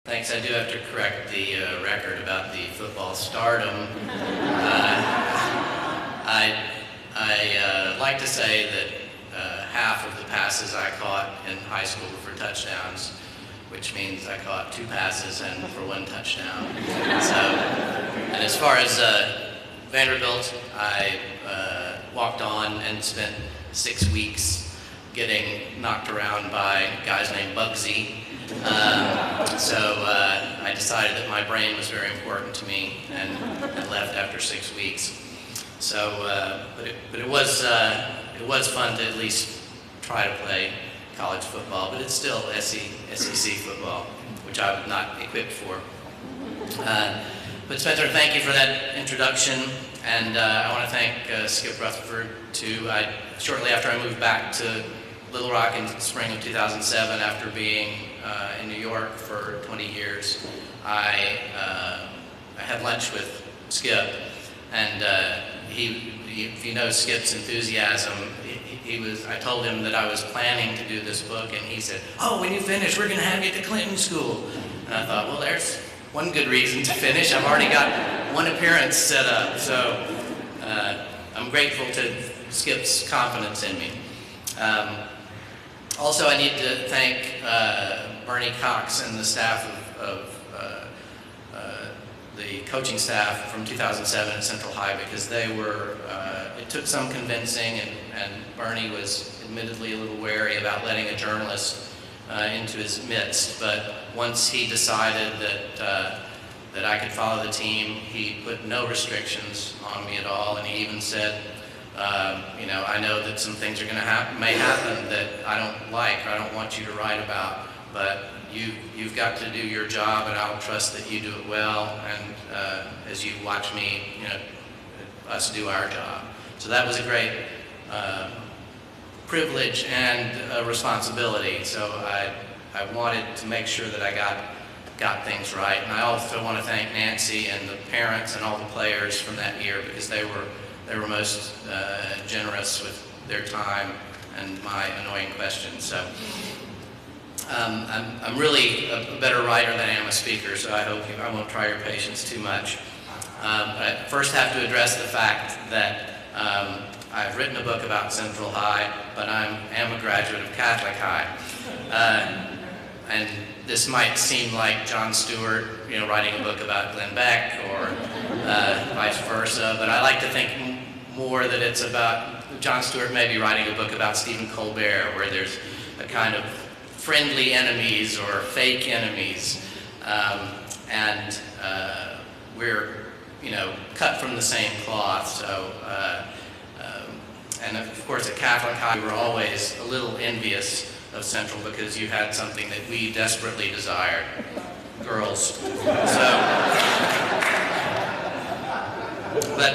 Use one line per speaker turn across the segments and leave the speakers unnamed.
Thanks. I do have to correct the record about the football stardom. I like to say that half of the passes I caught in high school were for touchdowns, which means I caught 2 passes and for 1 touchdown. So, and as far as Vanderbilt, I walked on and spent 6 weeks getting knocked around by guys named Bugsy. I decided that my brain was very important to me and left after 6 weeks. So, but it was fun to at least try to play college football, but it's still SEC football, which I'm not equipped for. But Spencer, thank you for that introduction, and I want to thank Skip Rutherford too. Shortly after I moved back to Little Rock in the spring of 2007, after being in New York for 20 years, I had lunch with Skip, and if you know Skip's enthusiasm, I told him that I was planning to do this book, and he said, "Oh, when you finish, we're going to have you at the Clinton School." And I thought, well, there's one good reason to finish. I've already got 1 appearance set up, so I'm grateful to Skip's confidence in me. Also, I need to thank Bernie Cox and the staff of the coaching staff from 2007 at Central High, because they were, it took some convincing, and Bernie was admittedly a little wary about letting a journalist into his midst, but once he decided that I could follow the team, he put no restrictions on me at all, and he even said, I know that some things are going to may happen that I don't like, or I don't want you to write about, but you've got to do your job, and I'll trust that you do it well, and as you watch me, us do our job. So that was a great privilege and responsibility. So I wanted to make sure that I got things right, and I also want to thank Nancy and the parents and all the players from that year, because they were most generous with their time and my annoying questions. So I'm really a better writer than I am a speaker, so I hope I won't try your patience too much. But I first have to address the fact that I've written a book about Central High, but I am a graduate of Catholic High. And this might seem like Jon Stewart, writing a book about Glenn Beck, or vice versa, but I like to think more that it's about Jon Stewart maybe writing a book about Stephen Colbert, where there's a kind of friendly enemies or fake enemies, and we're cut from the same cloth. So, and of course at Catholic High we were always a little envious of Central, because you had something that we desperately desired: girls. So, but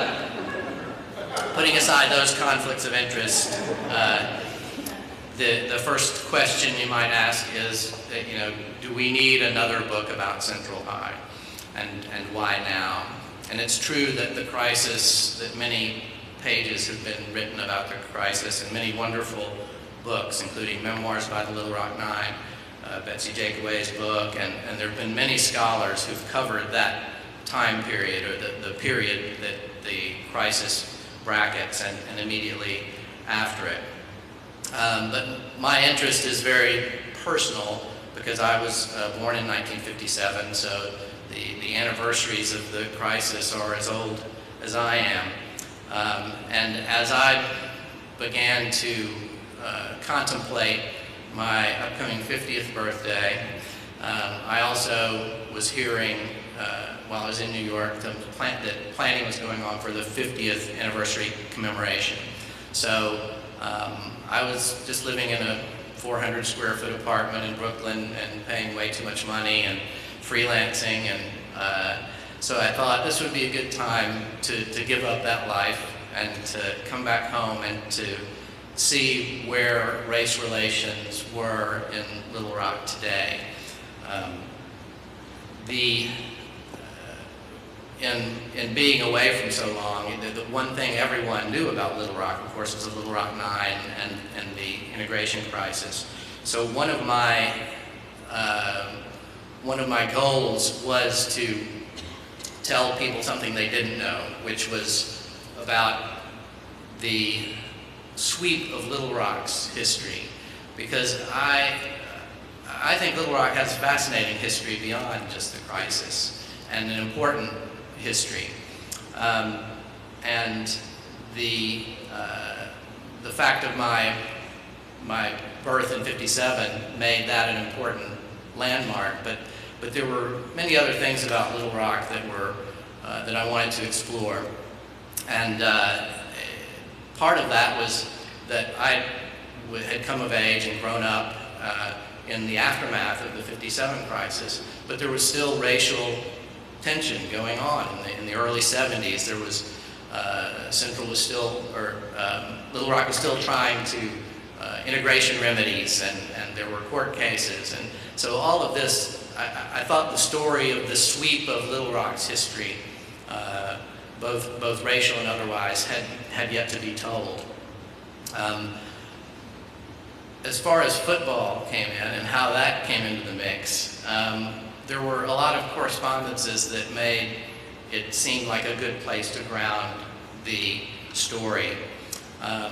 putting aside those conflicts of interest, the first question you might ask is, do we need another book about Central High, and why now? And it's true that the crisis, that many pages have been written about the crisis, and many wonderful books, including Memoirs by the Little Rock Nine, Betsy Jakeway's book, and there have been many scholars who've covered that time period, or the period that the crisis brackets and immediately after it. But my interest is very personal, because I was born in 1957, so the anniversaries of the crisis are as old as I am. And as I began to contemplate my upcoming 50th birthday, I also was hearing, while I was in New York, that planning was going on for the 50th anniversary commemoration. So I was just living in a 400 square foot apartment in Brooklyn and paying way too much money and freelancing, and so I thought this would be a good time to give up that life and to come back home and to see where race relations were in Little Rock today. In being away from so long, the one thing everyone knew about Little Rock, of course, was the Little Rock Nine and the integration crisis. So one of my one of my goals was to tell people something they didn't know, which was about the sweep of Little Rock's history, because I think Little Rock has a fascinating history beyond just the crisis, and an important history. And the fact of my birth in '57 made that an important landmark, but there were many other things about Little Rock that I wanted to explore. And part of that was that I had come of age and grown up in the aftermath of the '57 crisis, but there was still racial tension going on in the early '70s. There was Little Rock was still trying to integration remedies, and there were court cases, and so all of this. I thought the story of the sweep of Little Rock's history, both racial and otherwise, had yet to be told. As far as football came in and how that came into the mix, there were a lot of correspondences that made it seem like a good place to ground the story.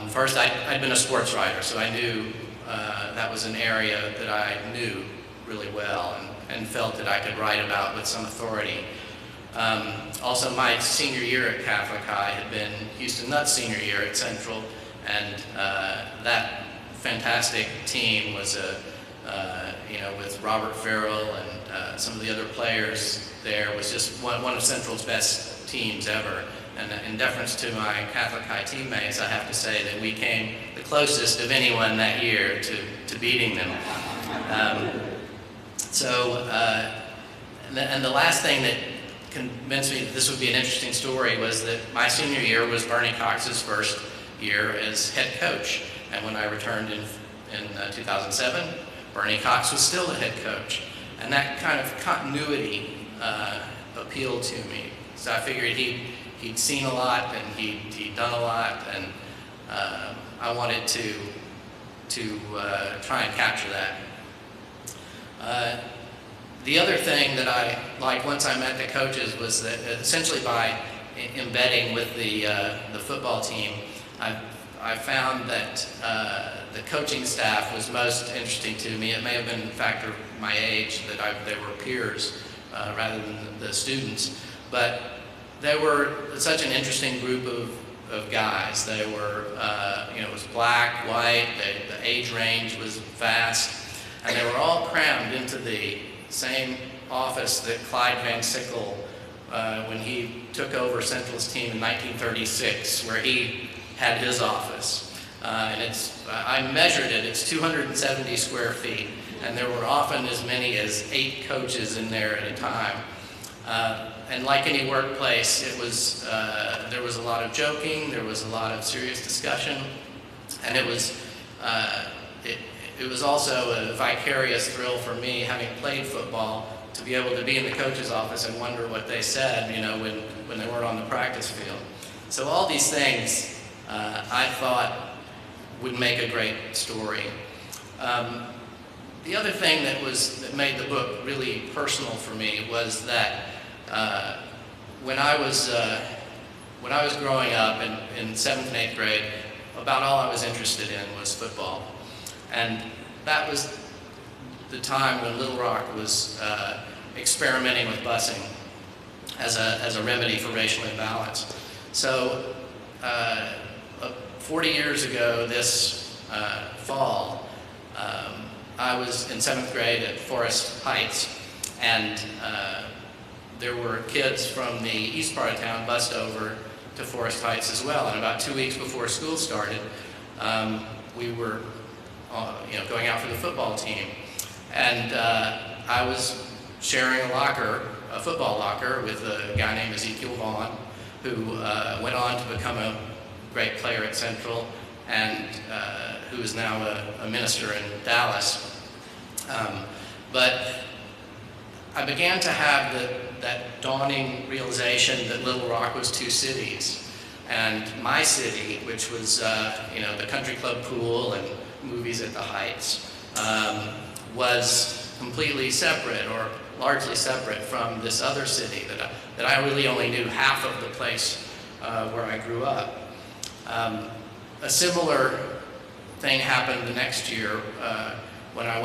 First, I'd been a sports writer, so I knew that was an area that I knew really well and felt that I could write about with some authority. Also, my senior year at Catholic High had been Houston Nutt's senior year at Central, and that fantastic team was with Robert Farrell and some of the other players there, was just one of Central's best teams ever. And in deference to my Catholic High teammates, I have to say that we came the closest of anyone that year to beating them. And the last thing that convinced me that this would be an interesting story was that my senior year was Bernie Cox's first year as head coach. And when I returned in 2007, Bernie Cox was still the head coach. And that kind of continuity appealed to me. So I figured he'd seen a lot and he'd done a lot, and I wanted to try and capture that. The other thing that I liked once I met the coaches was that essentially by embedding with the football team, I found that the coaching staff was most interesting to me. It may have been a factor of my age that they were peers rather than the students, but they were such an interesting group of guys. They were, it was black, white, the age range was vast, and they were all crammed into the same office that Clyde Van Sickle, when he took over Central's team in 1936, where he had his office. And I measured it, it's 270 square feet, and there were often as many as 8 coaches in there at a time. And like any workplace, there was a lot of joking, there was a lot of serious discussion, and it was also a vicarious thrill for me, having played football, to be able to be in the coach's office and wonder what they said, when they weren't on the practice field. So all these things I thought would make a great story. The other thing that made the book really personal for me was that when I was growing up in 7th and 8th grade, about all I was interested in was football. And that was the time when Little Rock was experimenting with busing as a remedy for racial imbalance. So 40 years ago this fall, I was in 7th grade at Forest Heights, and there were kids from the east part of town bused over to Forest Heights as well. And about 2 weeks before school started, we were going out for the football team. And I was sharing a football locker with a guy named Ezekiel Vaughn, who went on to become a great player at Central, and who is now a minister in Dallas. But I began to have that dawning realization that Little Rock was 2 cities. And my city, which was the country club pool and movies at the Heights, was completely separate, or largely separate from this other city that I really only knew half of the place where I grew up. A similar thing happened the next year when I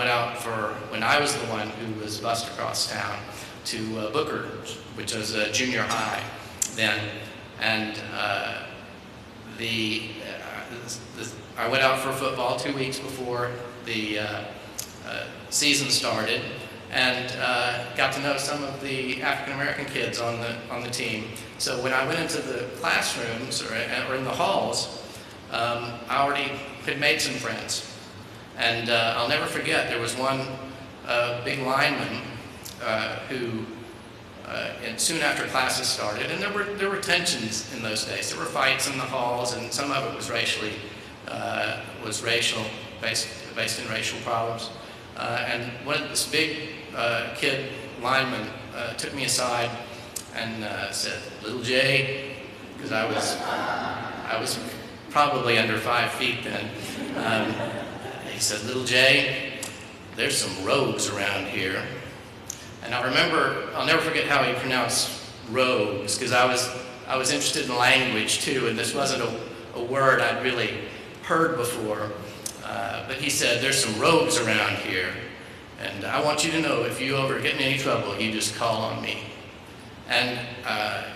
was the one who was bused across town to Booker, which was a junior high then, and I went out for football 2 weeks before the season started, and got to know some of the African American kids on the team. So when I went into the classrooms or in the halls, I already had made some friends. And I'll never forget, there was one big lineman who, and soon after classes started, and there were tensions in those days. There were fights in the halls, and some of it was based in racial problems. And this big kid lineman took me aside and said, "Little Jay," because I was probably under 5 feet then. He said, "Little Jay, there's some rogues around here." And I'll never forget how he pronounced rogues, because I was interested in language too, and this wasn't a word I'd really heard before. But he said, "There's some rogues around here, and I want you to know if you ever get in any trouble, you just call on me." And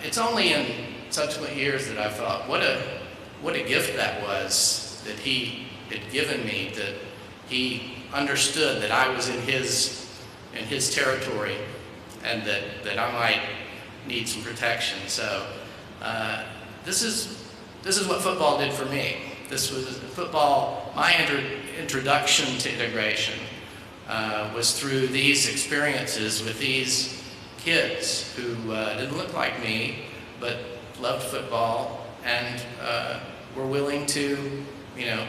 it's only in subsequent years that I thought, what a gift that was that he had given me, that he understood that I was in his territory and that I might need some protection. So this is what football did for me. This was football. My introduction to integration was through these experiences with these kids who didn't look like me, but loved football and were willing to,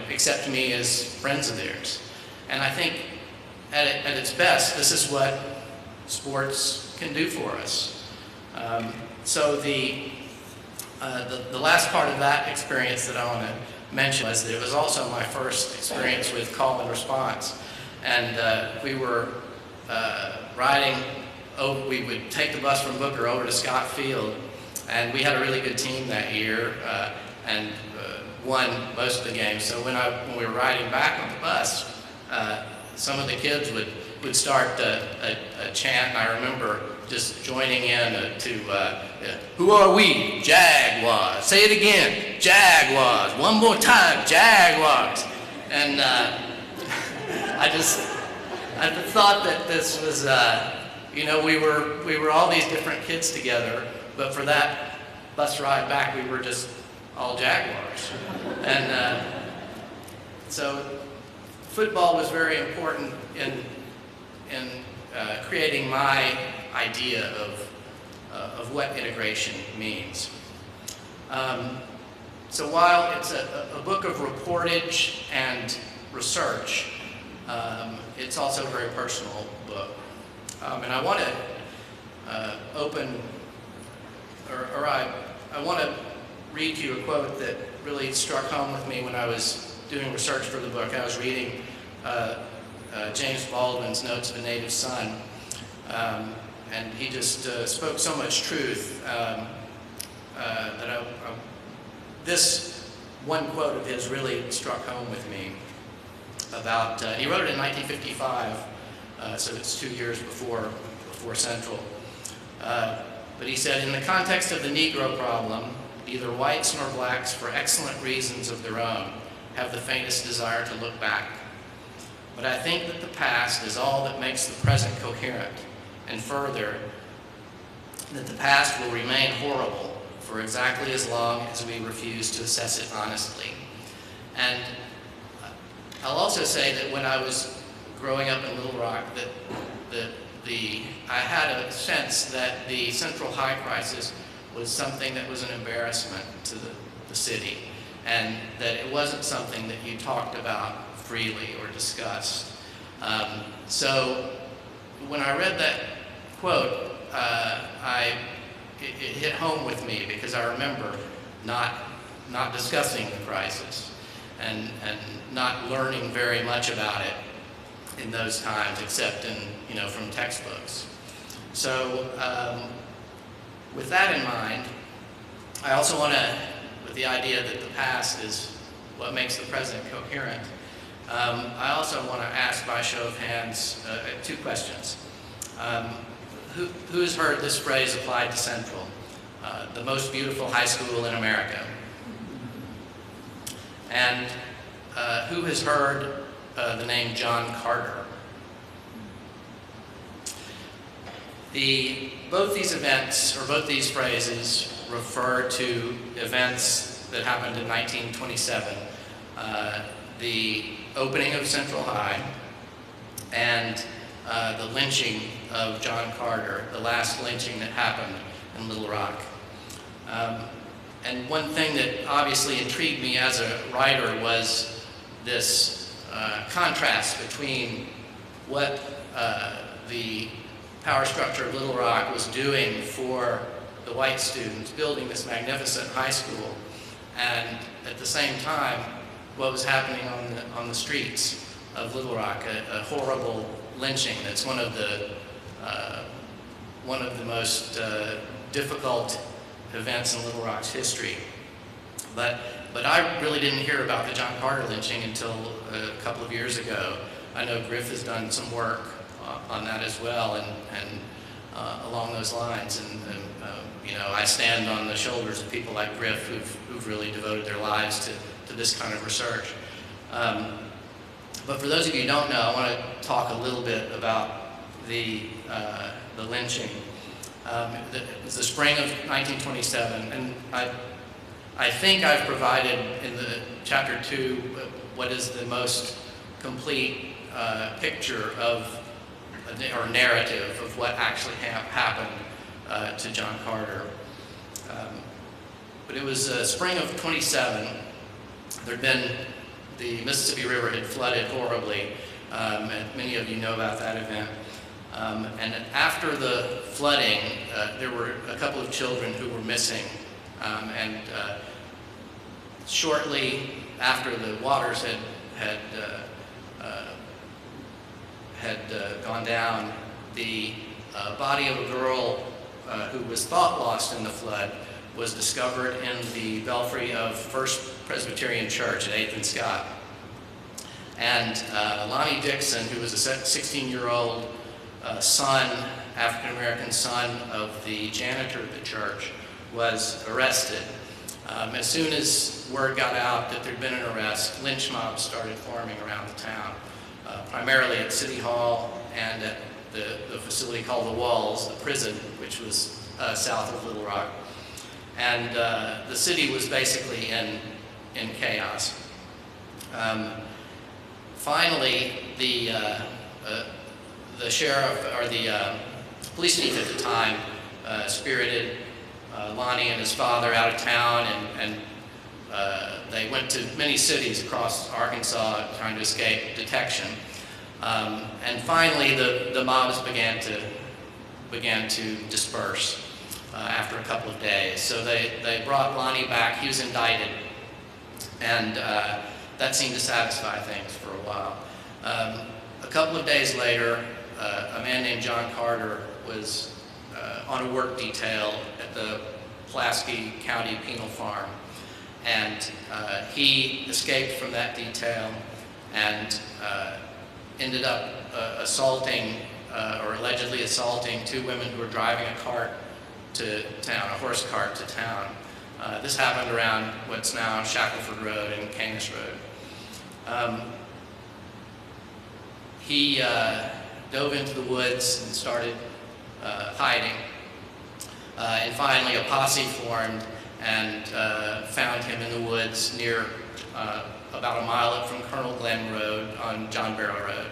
accept me as friends of theirs. And I think at its best, this is what sports can do for us. So the last part of that experience that I want to mention was that it was also my first experience with call and response. And we were riding, we would take the bus from Booker over to Scott Field, and we had a really good team that year and won most of the games. So when we were riding back on the bus, some of the kids would start a chant, and I remember just joining in to, "Who are we? Jaguars. Say it again, Jaguars. One more time, Jaguars." And I thought that this was, we were all these different kids together, but for that bus ride back, we were just all Jaguars. And so football was very important in creating my idea of what integration means. So while it's a book of reportage and research, it's also a very personal book. And I want to I want to read you a quote that really struck home with me when I was doing research for the book. I was reading James Baldwin's Notes of a Native Son, and he just spoke so much truth that this one quote of his really struck home with me about, he wrote it in 1955, so it's 2 years before Central. But he said, "In the context of the Negro problem, neither whites nor blacks, for excellent reasons of their own, have the faintest desire to look back. But I think that the past is all that makes the present coherent, and further, that the past will remain horrible for exactly as long as we refuse to assess it honestly." And I'll also say that when I was growing up in Little Rock, I had a sense that the Central High crisis was something that was an embarrassment to the city, and that it wasn't something that you talked about freely or discussed. So when I read that quote, it hit home with me, because I remember not discussing the crisis and not learning very much about it in those times, except from textbooks. So with that in mind, I also want to, with the idea that the past is what makes the present coherent, I also want to ask by show of hands 2 questions. Who has heard this phrase applied to Central? The most beautiful high school in America. And who has heard the name John Carter? Both these events, or both these phrases, refer to events that happened in 1927. The opening of Central High and the lynching of John Carter, the last lynching that happened in Little Rock. And one thing that obviously intrigued me as a writer was this contrast between what the power structure of Little Rock was doing for the white students, building this magnificent high school, and at the same time, what was happening on the streets of Little Rock, a horrible lynching that's one of the most difficult events in Little Rock's history. But I really didn't hear about the John Carter lynching until a couple of years ago. I know Griff has done some work on that as well, and along those lines. And you know, I stand on the shoulders of people like Griff who've really devoted their lives to this kind of research. But for those of you who don't know, I want to talk a little bit about the lynching. It was the spring of 1927, and I think I've provided in the chapter 2 what is the most complete picture of, or narrative of what actually happened to John Carter. But it was spring of 27. There'd been, the Mississippi River had flooded horribly, and many of you know about that event. And after the flooding, there were a couple of children who were missing. And shortly after the waters had gone down, the body of a girl who was thought lost in the flood was discovered in the belfry of First Presbyterian Church at 8th and Scott. And Lonnie Dixon, who was a 16-year-old son, African-American son of the janitor of the church, was arrested. As soon as word got out that there'd been an arrest, lynch mobs started forming around the town, primarily at City Hall and at the facility called the Walls, the prison, which was south of Little Rock. And the city was basically in chaos. Finally, the sheriff, or the police chief at the time, spirited Lonnie and his father out of town, and they went to many cities across Arkansas trying to escape detection. And finally, the mobs began to disperse after a couple of days. So they brought Lonnie back. He was indicted, and that seemed to satisfy things for a while. A couple of days later, a man named John Carter was on a work detail at the Pulaski County Penal Farm, and he escaped from that detail and ended up assaulting, or allegedly assaulting, 2 women who were driving a cart to town, a horse cart to town. This happened around what's now Shackelford Road and Canis Road. He dove into the woods and started hiding. And finally a posse formed and found him in the woods near about a mile up from Colonel Glenn Road on John Barrow Road.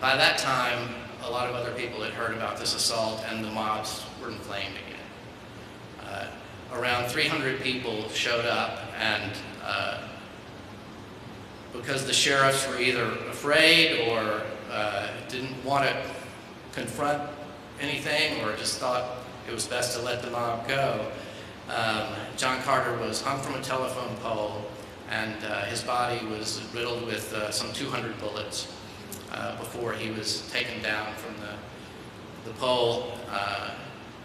By that time, a lot of other people had heard about this assault, and the mobs were inflamed again. Around 300 people showed up, and because the sheriffs were either afraid or didn't want to confront anything, or just thought it was best to let the mob go, John Carter was hung from a telephone pole, and his body was riddled with some 200 bullets before he was taken down from the pole.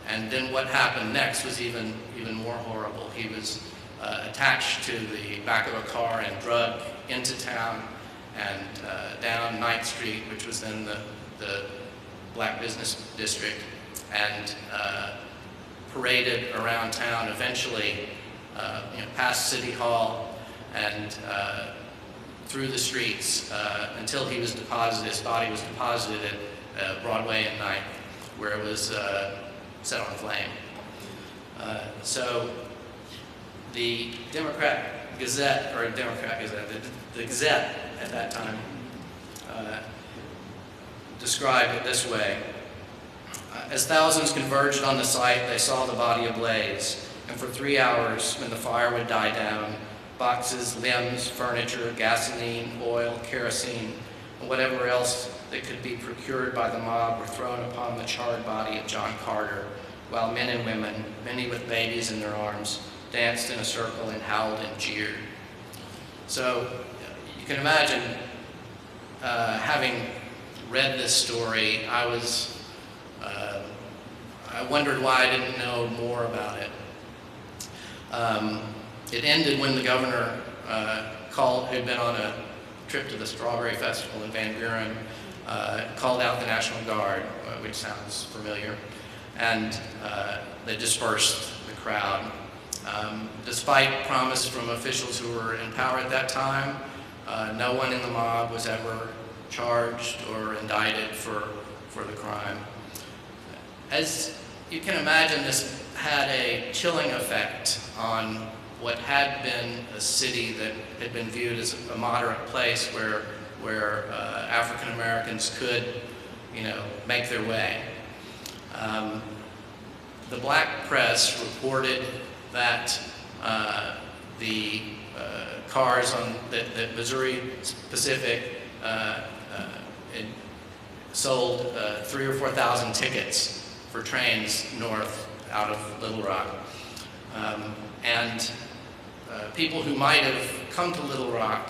And then what happened next was even more horrible. He was attached to the back of a car and drugged into town and down 9th Street, which was then the Black Business District, and paraded around town, eventually past City Hall and through the streets until he was deposited. His body was deposited at Broadway and 9th, where it was set on flame. So the Democrat Gazette, the Gazette at that time described it this way: as thousands converged on the site, they saw the body ablaze, and for 3 hours, when the fire would die down, boxes, limbs, furniture, gasoline, oil, kerosene, and whatever else that could be procured by the mob were thrown upon the charred body of John Carter, while men and women, many with babies in their arms, danced in a circle and howled and jeered. So you can imagine, having read this story, I wondered why I didn't know more about it. It ended when the governor who'd been on a trip to the Strawberry Festival in Van Buren, called out the National Guard, which sounds familiar, and they dispersed the crowd. Despite promise from officials who were in power at that time, no one in the mob was ever charged or indicted for the crime. As you can imagine, this had a chilling effect on what had been a city that had been viewed as a moderate place where African Americans could, make their way. The black press reported that the cars on the Missouri Pacific sold 3,000 or 4,000 tickets for trains north out of Little Rock. And people who might have come to Little Rock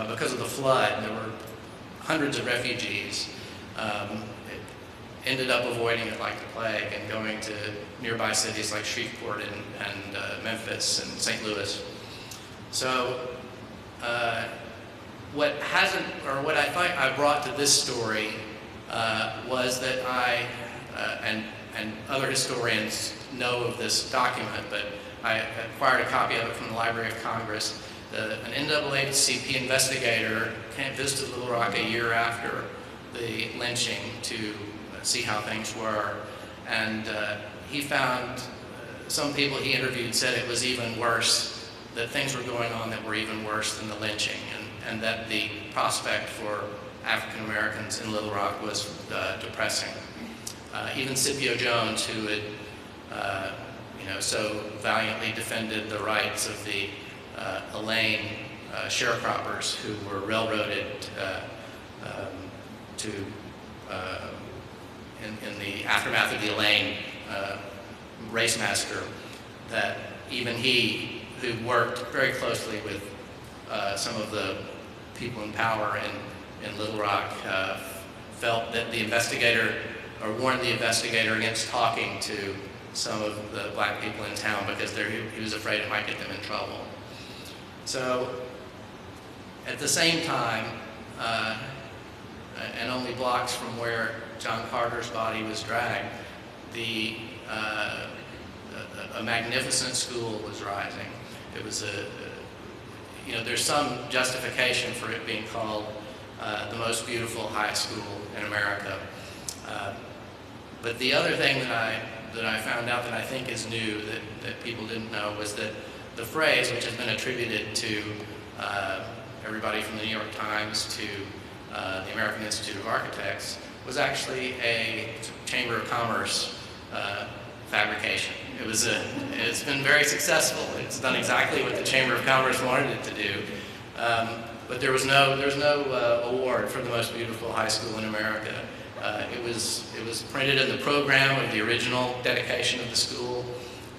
because of the flood, there were hundreds of refugees, ended up avoiding it like the plague and going to nearby cities like Shreveport and Memphis and St. Louis. So what I think I brought to this story was that I, and other historians know of this document, but I acquired a copy of it from the Library of Congress. An NAACP investigator visited Little Rock a year after the lynching to see how things were, and he found some people he interviewed said it was even worse, that things were going on that were even worse than the lynching, and that the prospect for African Americans in Little Rock was depressing. Even Scipio Jones, who had so valiantly defended the rights of the Elaine sharecroppers who were railroaded in the aftermath of the Elaine race massacre, that even he, who worked very closely with some of the people in power in Little Rock, felt that the investigator, or warned the investigator against talking to some of the black people in town because he was afraid it might get them in trouble. So at the same time, and only blocks from where John Carter's body was dragged, a magnificent school was rising. It was there's some justification for it being called the most beautiful high school in America. But the other thing that I found out that I think is new that people didn't know was that the phrase, which has been attributed to everybody from the New York Times to the American Institute of Architects, was actually a Chamber of Commerce fabrication. It's been very successful. It's done exactly what the Chamber of Commerce wanted it to do. But there's no award for the most beautiful high school in America. It was printed in the program of the original dedication of the school,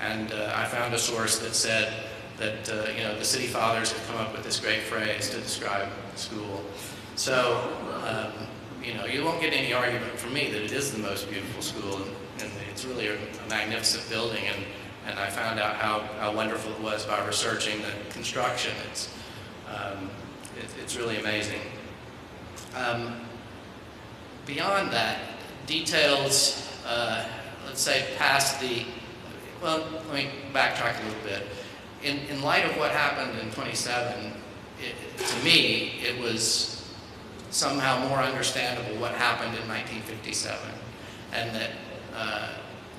and I found a source that said that the city fathers had come up with this great phrase to describe the school. So you won't get any argument from me that it is the most beautiful school, and it's really a magnificent building, and I found out how wonderful it was by researching the construction. It's really amazing. Beyond that, details, let's say past well, let me backtrack a little bit. In light of what happened in 27, to me, it was somehow more understandable what happened in 1957, and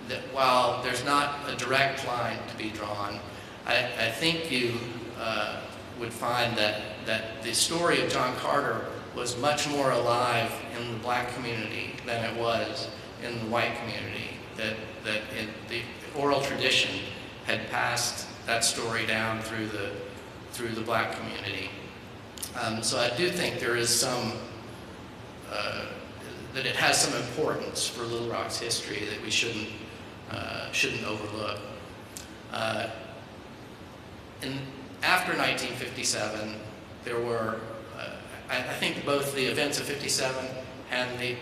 that while there's not a direct line to be drawn, I think you would find that the story of John Carter was much more alive in the black community than it was in the white community, that in the oral tradition had passed that story down through the black community. So I do think there is some, that it has some importance for Little Rock's history that we shouldn't overlook. After 1957, there were, I think both the events of 57 and the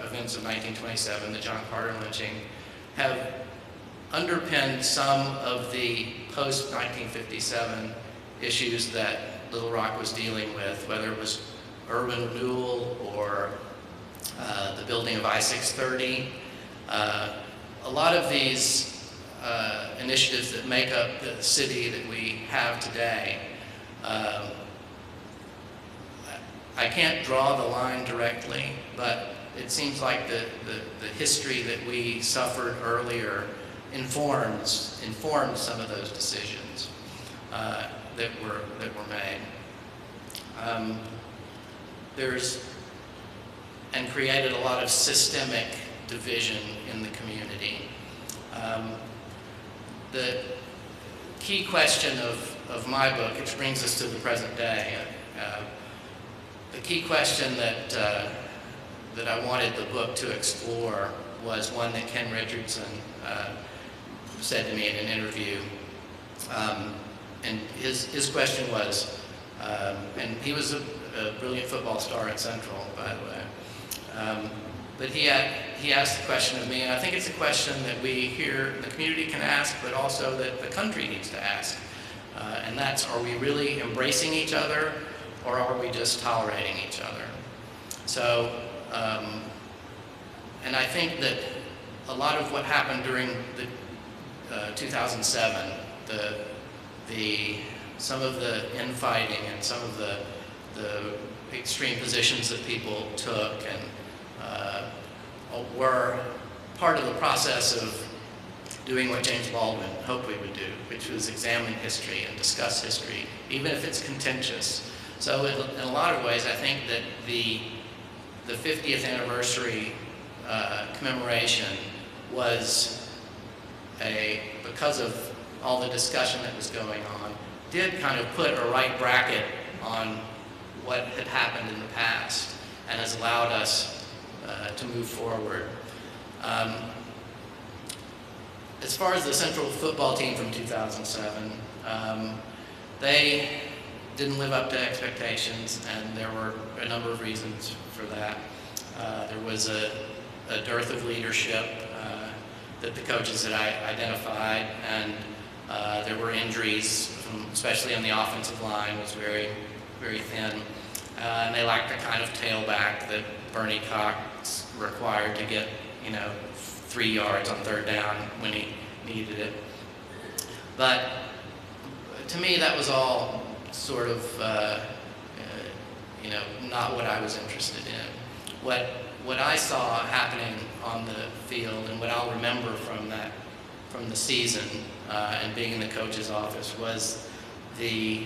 events of 1927, the John Carter lynching, have underpinned some of the post-1957 issues that Little Rock was dealing with, whether it was urban renewal or the building of I-630. A lot of these initiatives that make up the city that we have today, I can't draw the line directly, but it seems like the history that we suffered earlier informed some of those decisions that were made. And created a lot of systemic division in the community. The key question of my book, which brings us to the present day, the key question that I wanted the book to explore was one that Ken Richardson said to me in an interview. And his question was, and he was a brilliant football star at Central, by the way, but he asked the question of me, and I think it's a question that we here, the community can ask, but also that the country needs to ask. And that's, are we really embracing each other, or are we just tolerating each other? So, and I think that a lot of what happened during the 2007, some of the infighting and some of the extreme positions that people took and were part of the process of doing what James Baldwin hoped we would do, which was examine history and discuss history, even if it's contentious. So in a lot of ways, I think that the 50th anniversary commemoration was because of all the discussion that was going on, did kind of put a right bracket on what had happened in the past and has allowed us to move forward. As far as the Central football team from 2007, they didn't live up to expectations, and there were a number of reasons for that. There was a dearth of leadership that the coaches had identified, and there were injuries, especially on the offensive line, was very, very thin. And they lacked the kind of tailback that Bernie Cox required to get, 3 yards on third down when he needed it. But to me, that was all sort of, not what I was interested in. What I saw happening on the field, and what I'll remember from the season and being in the coach's office, was the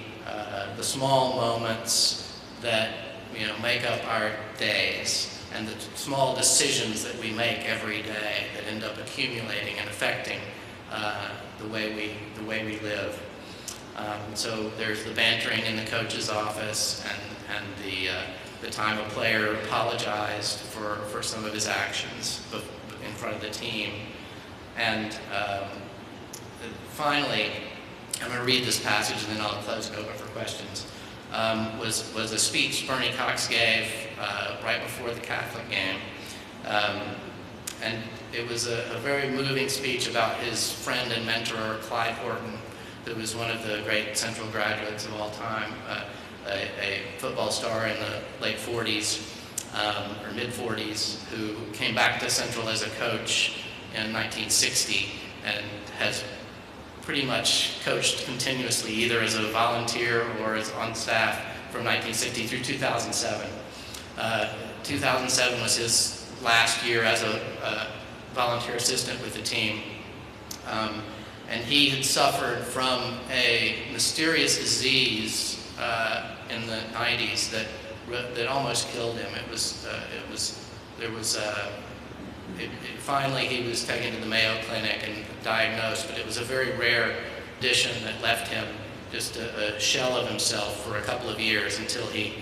small moments that make up our days, and the small decisions that we make every day that end up accumulating and affecting the way we live. So there's the bantering in the coach's office, and the time a player apologized for some of his actions in front of the team. And finally, I'm going to read this passage and then I'll close it over for questions. was a speech Bernie Cox gave right before the Catholic game. And it was a very moving speech about his friend and mentor, Clyde Horton, who was one of the great Central graduates of all time, a football star in the late 40s or mid 40s, who came back to Central as a coach in 1960 and has pretty much coached continuously, either as a volunteer or as on staff from 1960 through 2007. 2007 was his last year as a volunteer assistant with the team. And he had suffered from a mysterious disease in the 90s that almost killed him. Finally he was taken to the Mayo Clinic and diagnosed, but it was a very rare condition that left him just a shell of himself for a couple of years until they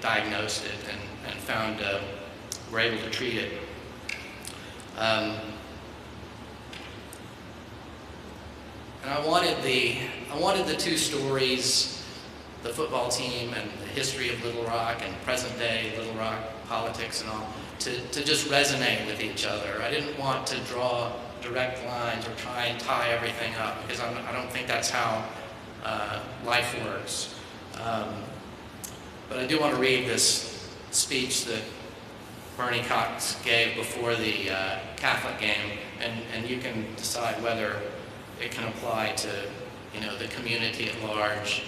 diagnosed it and found were able to treat it. And I wanted the two stories, the football team and the history of Little Rock and present day Little Rock politics and all, to just resonate with each other. I didn't want to draw direct lines or try and tie everything up, because I don't think that's how life works. But I do want to read this speech that Bernie Cox gave before the Catholic game, and you can decide whether it can apply to, the community at large.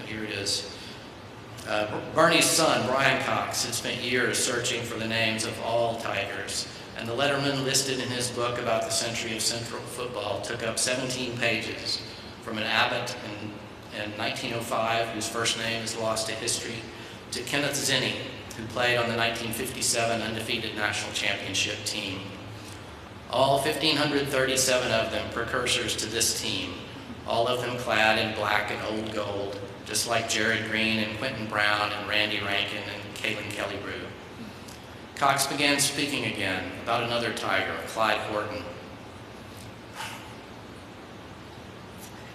Here it is. Bernie's son, Brian Cox, had spent years searching for the names of all Tigers, and the letterman listed in his book about the century of Central football took up 17 pages, from an abbot in 1905, whose first name is lost to history, to Kenneth Zinni, who played on the 1957 undefeated national championship team. All 1,537 of them precursors to this team, all of them clad in black and old gold, just like Jared Green and Quentin Brown and Randy Rankin and Kalen Kellybrew. Cox began speaking again about another Tiger, Clyde Horton.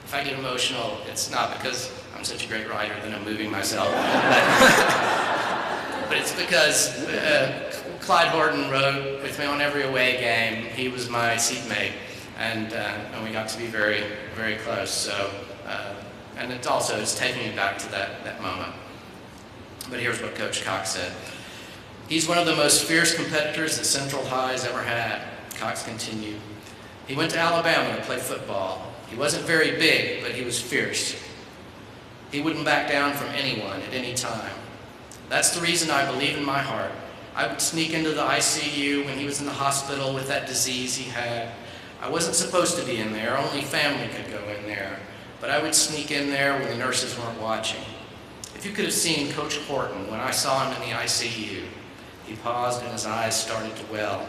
If I get emotional, it's not because I'm such a great writer that I'm moving myself, but it's because Clyde Horton rode with me on every away game. He was my seatmate, and we got to be very, very close. So, and it's taking me back to that moment. But here's what Coach Cox said. He's one of the most fierce competitors that Central High has ever had, Cox continued. He went to Alabama to play football. He wasn't very big, but he was fierce. He wouldn't back down from anyone at any time. That's the reason I believe in my heart. I would sneak into the ICU when he was in the hospital with that disease he had. I wasn't supposed to be in there, only family could go in there. But I would sneak in there when the nurses weren't watching. If you could have seen Coach Horton when I saw him in the ICU. He paused and his eyes started to well.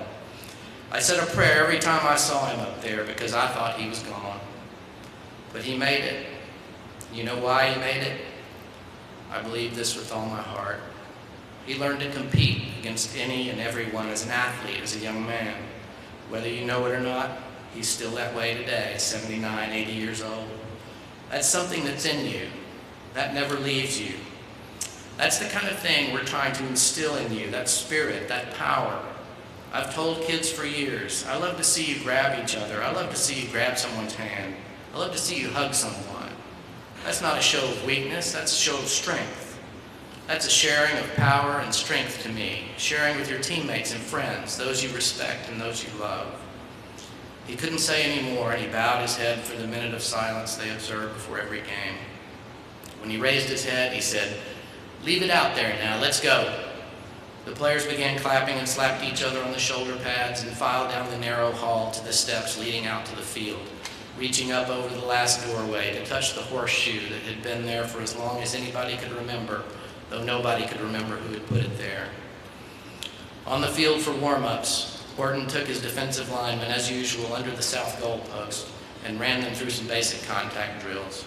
I said a prayer every time I saw him up there because I thought he was gone. But he made it. You know why he made it? I believe this with all my heart. He learned to compete against any and everyone as an athlete, as a young man. Whether you know it or not, he's still that way today, 79, 80 years old. That's something that's in you. That never leaves you. That's the kind of thing we're trying to instill in you, that spirit, that power. I've told kids for years, I love to see you grab each other. I love to see you grab someone's hand. I love to see you hug someone. That's not a show of weakness, that's a show of strength. That's a sharing of power and strength to me, sharing with your teammates and friends, those you respect and those you love. He couldn't say any more, and he bowed his head for the minute of silence they observed before every game. When he raised his head, he said, "Leave it out there now, let's go." The players began clapping and slapped each other on the shoulder pads and filed down the narrow hall to the steps leading out to the field, reaching up over the last doorway to touch the horseshoe that had been there for as long as anybody could remember, though nobody could remember who had put it there. On the field for warm-ups, Horton took his defensive linemen, as usual, under the south goal post and ran them through some basic contact drills.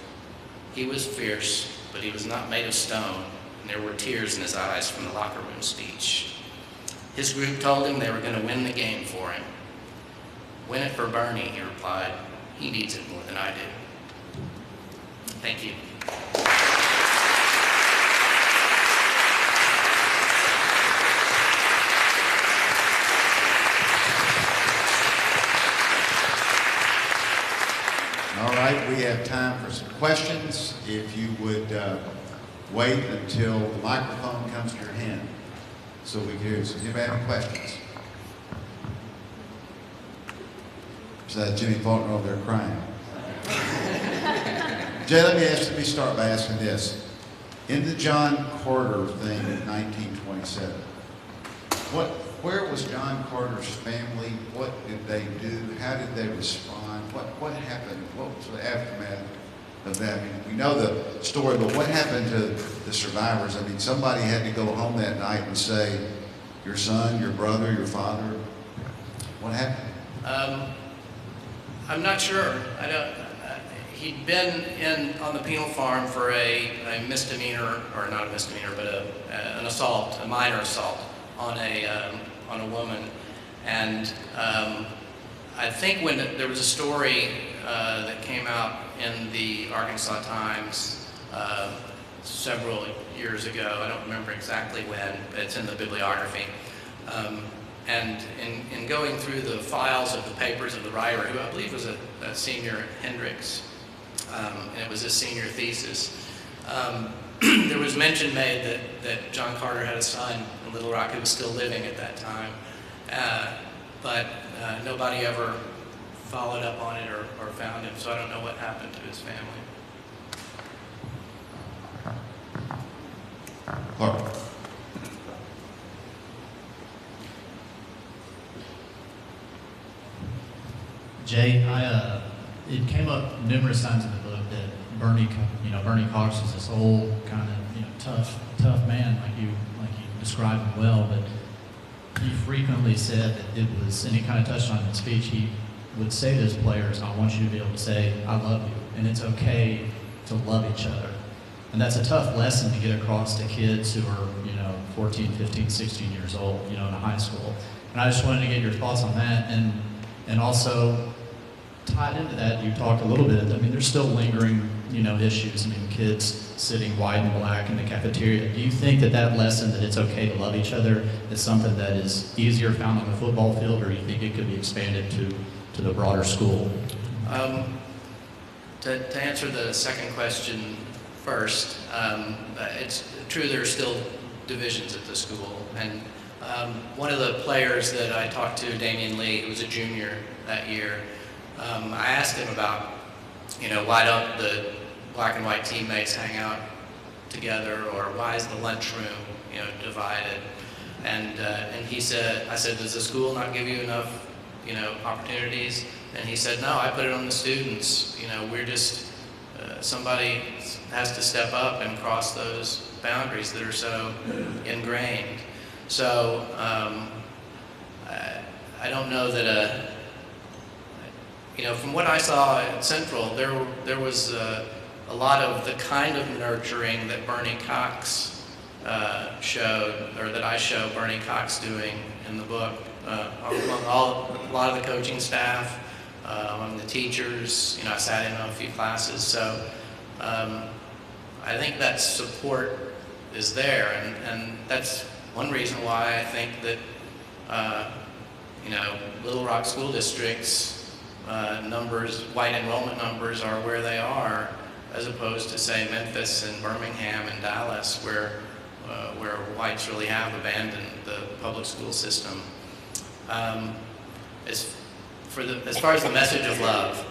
He was fierce, but he was not made of stone, and there were tears in his eyes from the locker room speech. His group told him they were going to win the game for him. "Win it for Bernie," he replied. "He needs it more than I do." Thank you.
All right, we have time for some questions. If you would wait until the microphone comes to your hand so we can hear it. So, anybody have any questions? Besides Jimmy Faulkner over there crying. Jay, let me start by asking this. In the John Carter thing in 1927, where was John Carter's family? What did they do? How did they respond? What happened? What was the aftermath of that? I mean, we know the story, but what happened to the survivors? I mean, somebody had to go home that night and say, your son, your brother, your father. What happened?
I'm not sure. I don't. He'd been on the penal farm for a misdemeanor, or not a misdemeanor, but an assault, a minor assault on a woman, and I think when there was a story that came out in the Arkansas Times several years ago. I don't remember exactly when, but it's in the bibliography. And in going through the files of the papers of the writer, who I believe was a senior at Hendrix, and it was his senior thesis, there was mention made that John Carter had a son in Little Rock who was still living at that time, but nobody ever followed up on it or found him, so I don't know what happened to his family.
Clark.
Jay, it came up numerous times in the book that Bernie Cox is this old kind of tough man, like you described him well, but he frequently said that it was, and he kind of touched on it in his speech, he would say to his players, I want you to be able to say, I love you, and it's okay to love each other. And that's a tough lesson to get across to kids who are, 14, 15, 16 years old, in a high school. And I just wanted to get your thoughts on that, and also tied into that, you talked a little bit, I mean, there's still lingering, issues. I mean, kids sitting white and black in the cafeteria. Do you think that lesson that it's okay to love each other is something that is easier found on the football field, or do you think it could be expanded to the broader school?
To answer the second question first, it's true there are still divisions at the school, and one of the players that I talked to, Damian Lee, who was a junior that year, I asked him about, why don't the black and white teammates hang out together, or why is the lunchroom, divided? And he said, I said, does the school not give you enough, opportunities? And he said, no, I put it on the students. We're just, somebody has to step up and cross those boundaries that are so ingrained. So I don't know that from what I saw at Central, there was a lot of the kind of nurturing that Bernie Cox showed, or that I show Bernie Cox doing in the book, among a lot of the coaching staff, among the teachers. I sat in on a few classes, so I think that support is there, and that's one reason why I think that Little Rock School District's numbers, white enrollment numbers, are where they are, as opposed to, say, Memphis and Birmingham and Dallas, where whites really have abandoned the public school system. As far as the message of love,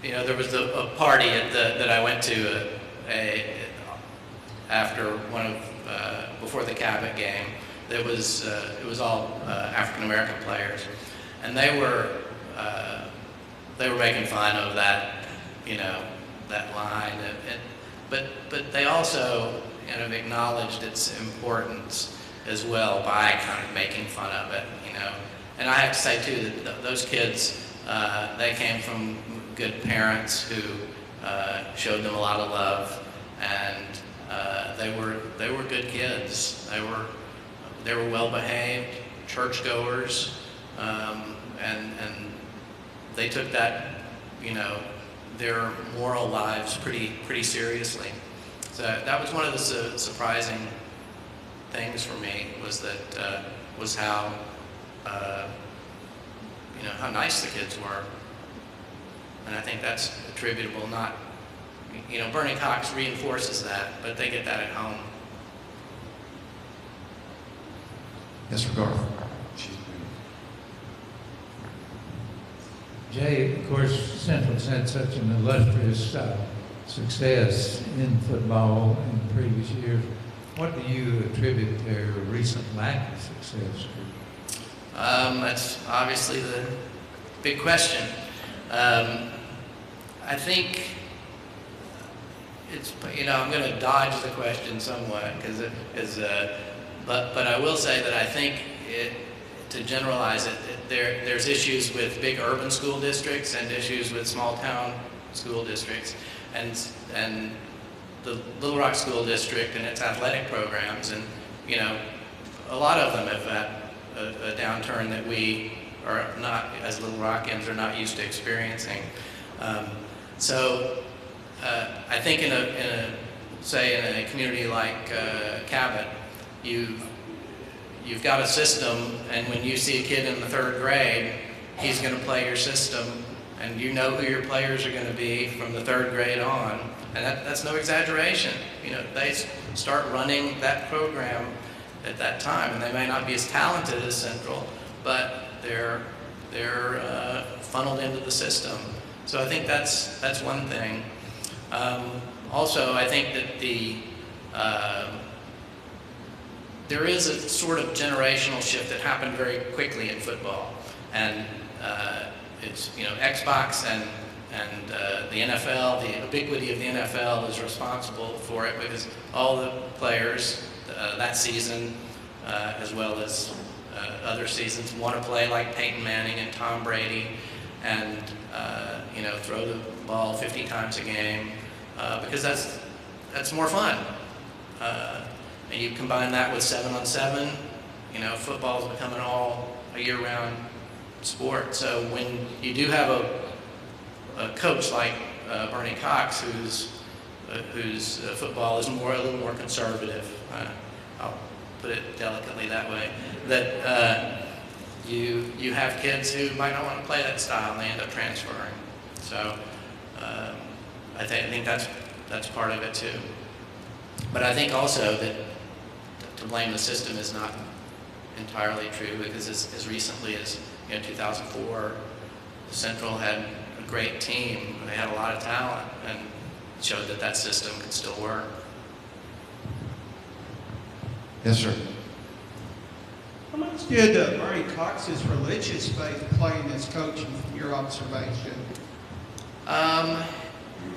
there was a party that I went to after before the Cabot game. It was all African American players, and they were making fun of that, that line, but they also kind of acknowledged its importance as well by kind of making fun of it, And I have to say too that those kids, they came from good parents who showed them a lot of love, and they were good kids. They were well behaved, churchgoers, and they took that their moral lives pretty seriously. So that was one of the surprising things for me, was that was how how nice the kids were, and I think that's attributable. Not, Bernie Cox reinforces that, but they get that at home.
Yes, sir, Garth.
Jay, of course, Central's had such an illustrious success in football in the previous years. What do you attribute their recent lack of success to?
That's obviously the big question. I think it's, I'm going to dodge the question somewhat, but I will say that I think to generalize it, there's issues with big urban school districts and issues with small town school districts, and the Little Rock School District and its athletic programs, and a lot of them have had a downturn that we are not, as Little Rockians, are not used to experiencing. So I think in a community like Cabot, you've got a system, and when you see a kid in the 3rd grade, he's going to play your system, and you know who your players are going to be from the 3rd grade on, and that's no exaggeration. They start running that program at that time, and they may not be as talented as Central, but they're funneled into the system. So I think that's one thing. Also, I think that there is a sort of generational shift that happened very quickly in football, and it's Xbox and the NFL, the ubiquity of the NFL is responsible for it, because all the players that season, as well as other seasons, want to play like Peyton Manning and Tom Brady, and throw the ball 50 times a game, because that's more fun. And you combine that with 7-on-7, football's becoming all a year-round sport. So when you do have a coach like Bernie Cox, whose football is a little more conservative, I'll put it delicately that way, that you have kids who might not want to play that style, and they end up transferring. So I think that's part of it too. But I think also that to blame the system is not entirely true, because as recently as 2004, Central had a great team. They had a lot of talent, and showed that system could still work.
Yes, sir.
How much did Bernie Cox's religious faith play in his coaching, from your observation?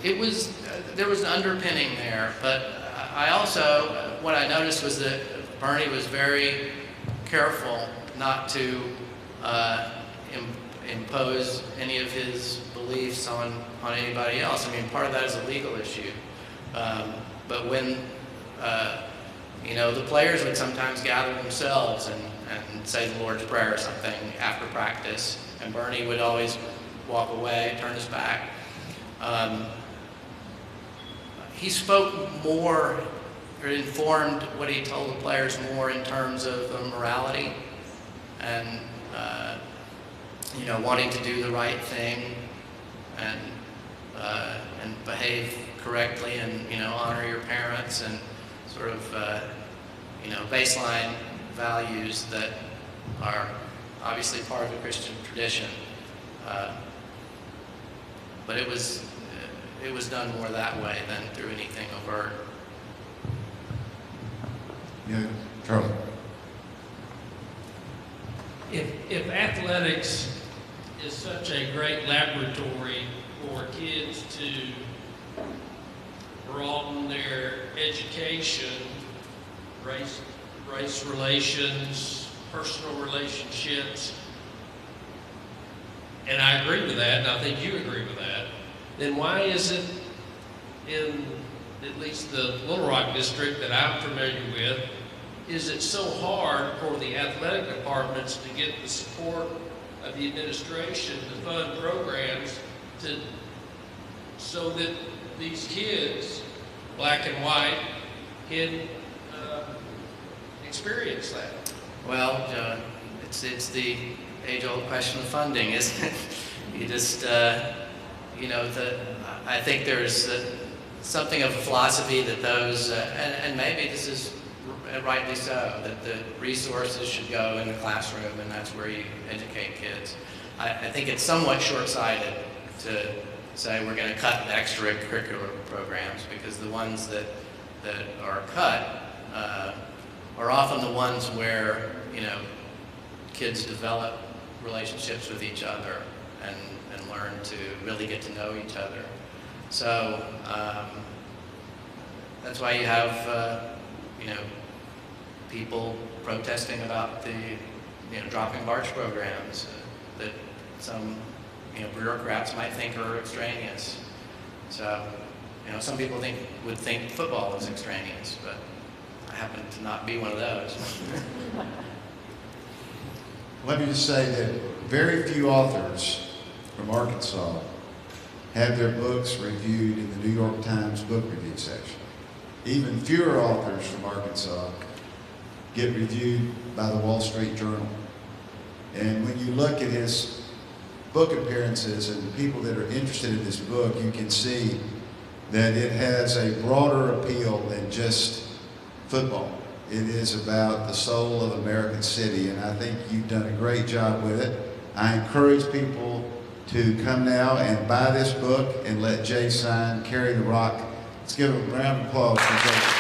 There was an underpinning there, but I also, what I noticed was that Bernie was very careful not to impose any of his beliefs on anybody else. I mean, part of that is a legal issue. But when, the players would sometimes gather themselves and say the Lord's Prayer or something after practice, and Bernie would always walk away, turn his back. He spoke more, or informed what he told the players more in terms of morality and wanting to do the right thing and behave correctly and honor your parents, and sort of baseline values that are obviously part of the Christian tradition. But it was done more that way than through anything overt.
Yeah, Charlie.
If athletics is such a great laboratory for kids to broaden their education, race relations, personal relationships, and I agree with that, and I think you agree with that, then why is it in at least the Little Rock district that I'm familiar with, is it so hard for the athletic departments to get the support of the administration to fund programs to so that these kids, black and white, can experience that?
Well, it's the age-old question of funding, isn't it? You just, I think there's something of a philosophy that those, and maybe this is rightly so, that the resources should go in the classroom, and that's where you educate kids. I think it's somewhat short-sighted to say we're going to cut the extracurricular programs, because the ones that are cut are often the ones where, kids develop relationships with each other and learn to really get to know each other. So that's why you have, people protesting about the, dropping march programs that some, bureaucrats might think are extraneous. So, some people would think football is extraneous, but I happen to not be one of those.
Let me just say that very few authors from Arkansas have their books reviewed in the New York Times book review section. Even fewer authors from Arkansas get reviewed by the Wall Street Journal. And when you look at his book appearances and people that are interested in this book, you can see that it has a broader appeal than just football. It is about the soul of American City, and I think you've done a great job with it. I encourage people to come now and buy this book and let Jay sign Carry the Rock. Let's give a round of applause for Jay.